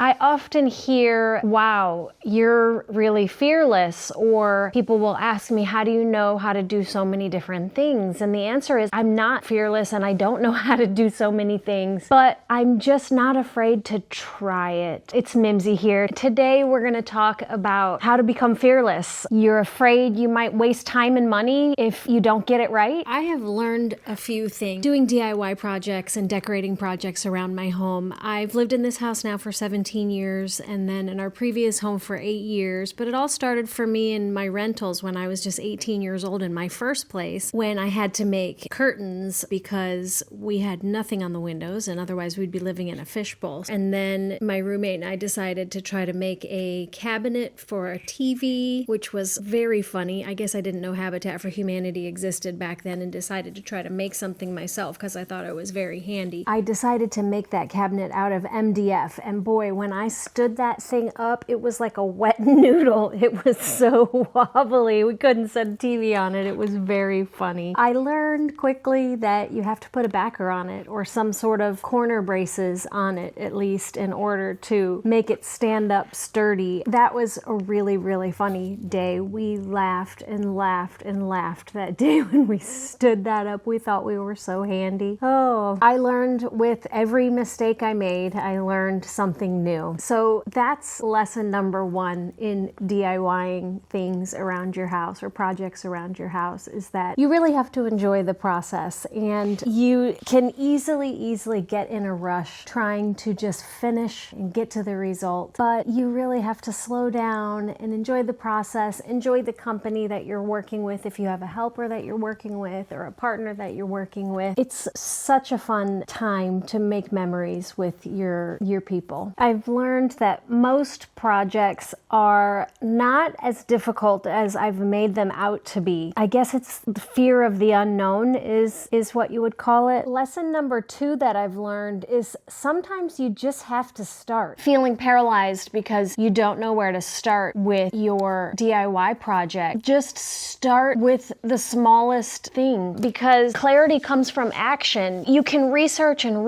I often hear, wow, you're really fearless, or people will ask me, how do you know how to do so many different things? And the answer is, I'm not fearless and I don't know how to do so many things, but I'm just not afraid to try it. It's Mimsy here. Today we're going to talk about how to become fearless. You're afraid you might waste time and money if you don't get it right? I have learned a few things doing DIY projects and decorating projects around my home. I've lived in this house now for 17 years, and then in our previous home for 8 years, but it all started for me in my rentals when I was just 18 years old in my first place, when I had to make curtains because we had nothing on the windows and otherwise we'd be living in a fishbowl. And then my roommate and I decided to try to make a cabinet for a TV, which was very funny. I guess I didn't know Habitat for Humanity existed back then and decided to try to make something myself because I thought it was very handy. I decided to make that cabinet out of MDF, and boy, when I stood that thing up, it was like a wet noodle. It was so wobbly. We couldn't set a TV on it. It was very funny. I learned quickly that you have to put a backer on it or some sort of corner braces on it, at least, in order to make it stand up sturdy. That was a really, really funny day. We laughed and laughed and laughed that day when we stood that up. We thought we were so handy. Oh, I learned with every mistake I made, I learned something new. So that's lesson number one in DIYing things around your house or projects around your house, is that you really have to enjoy the process, and you can easily get in a rush trying to just finish and get to the result. But you really have to slow down and enjoy the process, enjoy the company that you're working with if you have a helper that you're working with or a partner that you're working with. It's such a fun time to make memories with your people. I've learned that most projects are not as difficult as I've made them out to be. I guess it's the fear of the unknown is what you would call it. Lesson number 2 that I've learned is sometimes you just have to start. Feeling paralyzed because you don't know where to start with your DIY project, just start with the smallest thing, because clarity comes from action. You can research and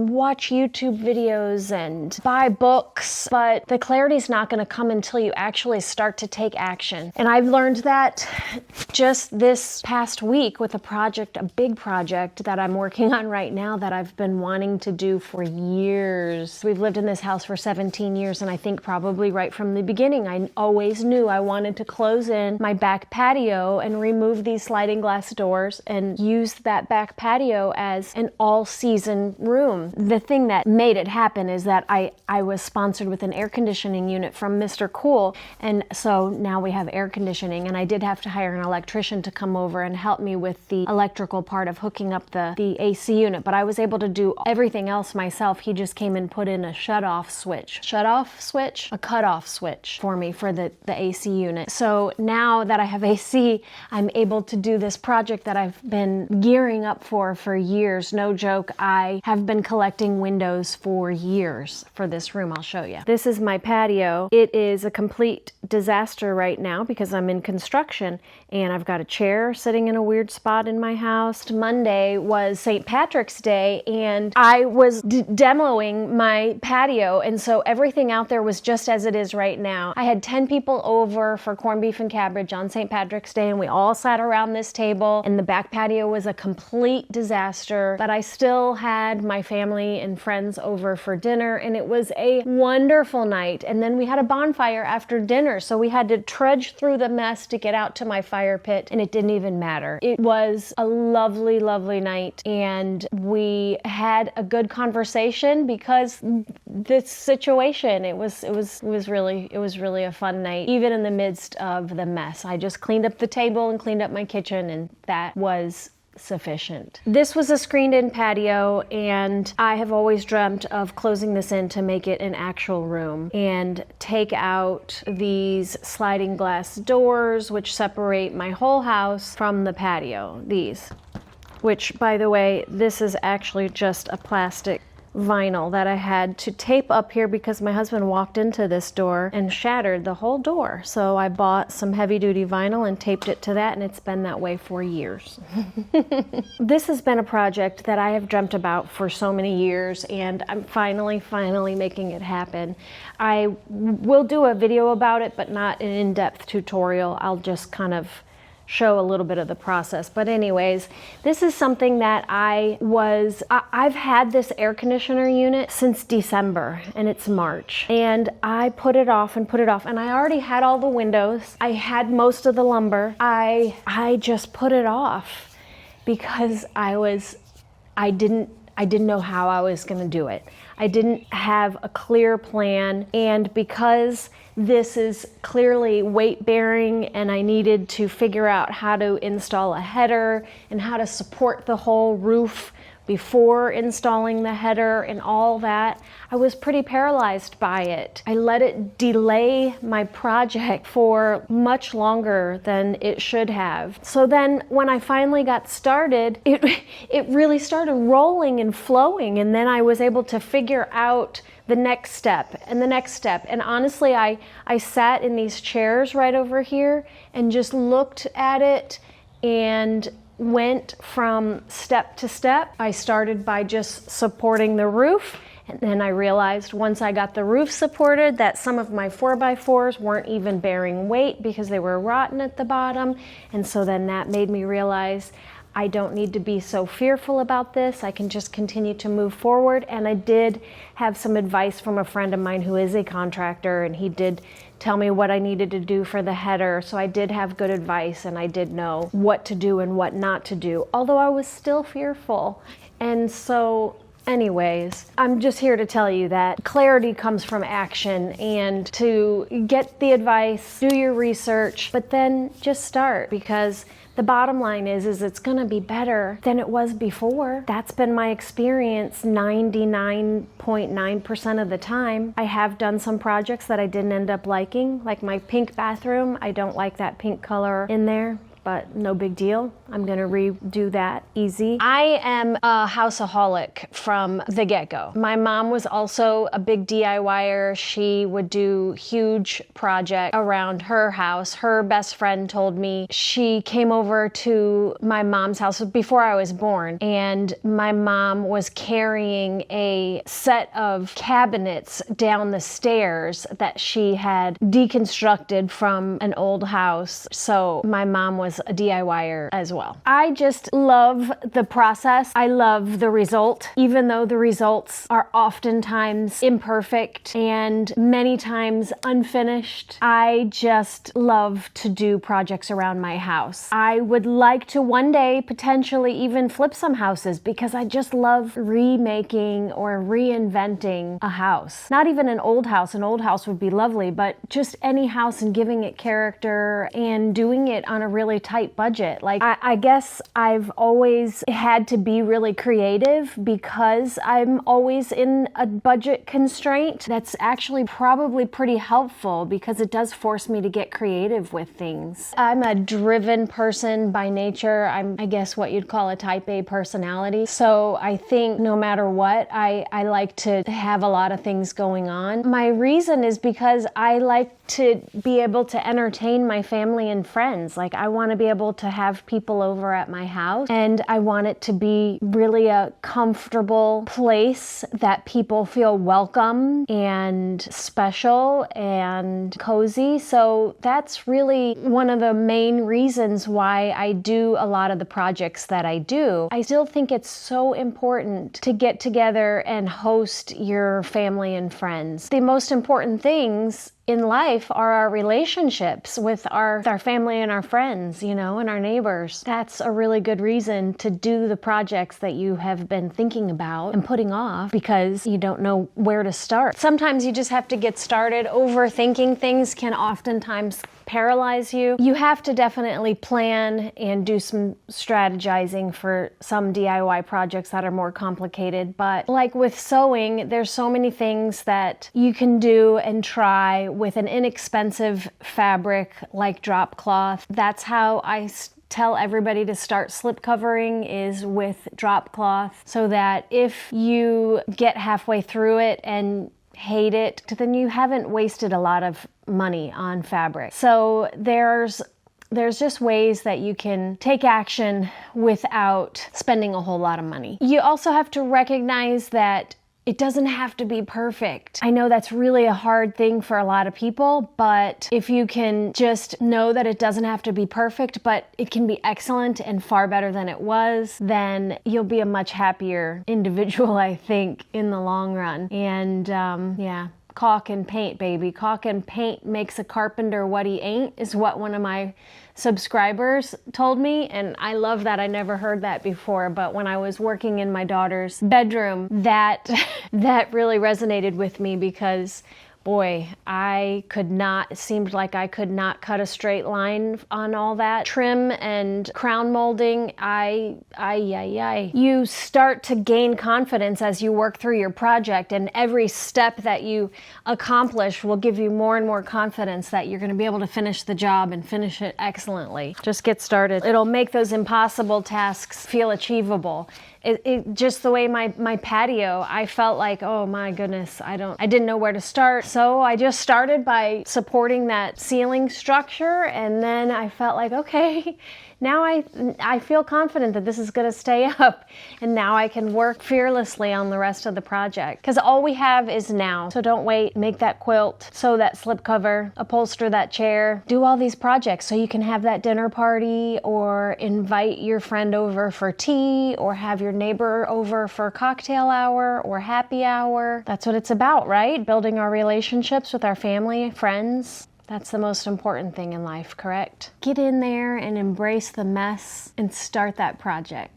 watch YouTube videos and buy books, but the clarity's not going to come until you actually start to take action. And I've learned that just this past week with a big project that I'm working on right now that I've been wanting to do for years. We've lived in this house for 17 years, and I think probably right from the beginning, I always knew I wanted to close in my back patio and remove these sliding glass doors and use that back patio as an all-season room. The thing that made it happen is that I was sponsored with an air conditioning unit from Mr. Cool, and so now we have air conditioning, and I did have to hire an electrician to come over and help me with the electrical part of hooking up the AC unit, but I was able to do everything else myself. He just came and put in a cutoff switch for me for the AC unit. So now that I have AC, I'm able to do this project that I've been gearing up for years. No joke, I have been collecting windows for years for this room. I'll show you. This is my patio. It is a complete disaster right now because I'm in construction and I've got a chair sitting in a weird spot in my house. Monday was St. Patrick's Day and I was demoing my patio, and so everything out there was just as it is right now. I had 10 people over for corned beef and cabbage on St. Patrick's Day, and we all sat around this table, and the back patio was a complete disaster, but I still had my family and friends over for dinner, and it was a wonderful night. And then we had a bonfire after dinner, so we had to trudge through the mess to get out to my fire pit, and it didn't even matter. It was a lovely, lovely night, and we had a good conversation because this situation, it was really a fun night, even in the midst of the mess. I just cleaned up the table and cleaned up my kitchen, and that was sufficient. This was a screened-in patio, and I have always dreamt of closing this in to make it an actual room and take out these sliding glass doors which separate my whole house from the patio. These, which, by the way, this is actually just a plastic vinyl that I had to tape up here because my husband walked into this door and shattered the whole door. So I bought some heavy duty vinyl and taped it to that, and it's been that way for years. This has been a project that I have dreamt about for so many years, and I'm finally making it happen. I will do a video about it, but not an in-depth tutorial. I'll just kind of show a little bit of the process. But anyways, this is something that I've had this air conditioner unit since December, and it's March. And I put it off, and I already had all the windows. I had most of the lumber. I just put it off because I didn't know how I was gonna do it. I didn't have a clear plan, and because this is clearly weight bearing and I needed to figure out how to install a header and how to support the whole roof before installing the header and all that, I was pretty paralyzed by it. I let it delay my project for much longer than it should have. So then when I finally got started, it really started rolling and flowing, and then I was able to figure out the next step and the next step. And honestly, I sat in these chairs right over here and just looked at it and went from step to step. I started by just supporting the roof, and then I realized once I got the roof supported that some of my 4x4s weren't even bearing weight because they were rotten at the bottom. And so then that made me realize I don't need to be so fearful about this. I can just continue to move forward. And I did have some advice from a friend of mine who is a contractor, and he did tell me what I needed to do for the header. So I did have good advice, and I did know what to do and what not to do, although I was still fearful. And so anyways, I'm just here to tell you that clarity comes from action, and to get the advice, do your research, but then just start, because the bottom line is it's gonna be better than it was before. That's been my experience 99.9% of the time. I have done some projects that I didn't end up liking, like my pink bathroom. I don't like that pink color in there, but no big deal. I'm gonna redo that, easy. I am a houseaholic from the get-go. My mom was also a big DIYer. She would do huge projects around her house. Her best friend told me she came over to my mom's house before I was born, and my mom was carrying a set of cabinets down the stairs that she had deconstructed from an old house. So my mom was a DIYer as well. I just love the process. I love the result, even though the results are oftentimes imperfect and many times unfinished. I just love to do projects around my house. I would like to one day potentially even flip some houses, because I just love remaking or reinventing a house. Not even an old house. An old house would be lovely, but just any house, and giving it character and doing it on a really tight budget. Like, I guess I've always had to be really creative because I'm always in a budget constraint. That's actually probably pretty helpful because it does force me to get creative with things. I'm a driven person by nature. I'm, I guess, what you'd call a type A personality. So I think no matter what, I like to have a lot of things going on. My reason is because I like to be able to entertain my family and friends. Like, I want to be able to have people over at my house, and I want it to be really a comfortable place that people feel welcome and special and cozy. So that's really one of the main reasons why I do a lot of the projects that I do. I still think it's so important to get together and host your family and friends. The most important things in life are our relationships with our family and our friends, you know, and our neighbors. That's a really good reason to do the projects that you have been thinking about and putting off because you don't know where to start. Sometimes you just have to get started. Overthinking things can oftentimes paralyze you. You have to definitely plan and do some strategizing for some DIY projects that are more complicated. But like with sewing, there's so many things that you can do and try with an inexpensive fabric like drop cloth. That's how I tell everybody to start slip covering is with drop cloth, so that if you get halfway through it and hate it, then you haven't wasted a lot of money on fabric. So there's just ways that you can take action without spending a whole lot of money. You also have to recognize that it doesn't have to be perfect. I know that's really a hard thing for a lot of people, but if you can just know that it doesn't have to be perfect, but it can be excellent and far better than it was, then you'll be a much happier individual, I think, in the long run. And yeah. Caulk and paint, baby. Caulk and paint makes a carpenter what he ain't, is what one of my subscribers told me, and I love that. I never heard that before, but when I was working in my daughter's bedroom, that really resonated with me, because boy, it seemed like I could not cut a straight line on all that trim and crown molding. You start to gain confidence as you work through your project, and every step that you accomplish will give you more and more confidence that you're going to be able to finish the job and finish it excellently. Just get started. It'll make those impossible tasks feel achievable. It just the way my patio, I felt like, oh my goodness, I didn't know where to start. So I just started by supporting that ceiling structure, and then I felt like, okay, now I feel confident that this is going to stay up, and now I can work fearlessly on the rest of the project, because all we have is now. So don't wait. Make that quilt, sew that slipcover, upholster that chair, do all these projects so you can have that dinner party, or invite your friend over for tea, or have your neighbor over for cocktail hour or happy hour. That's what it's about, right? Building our relationships with our family, friends. That's the most important thing in life, correct? Get in there and embrace the mess and start that project.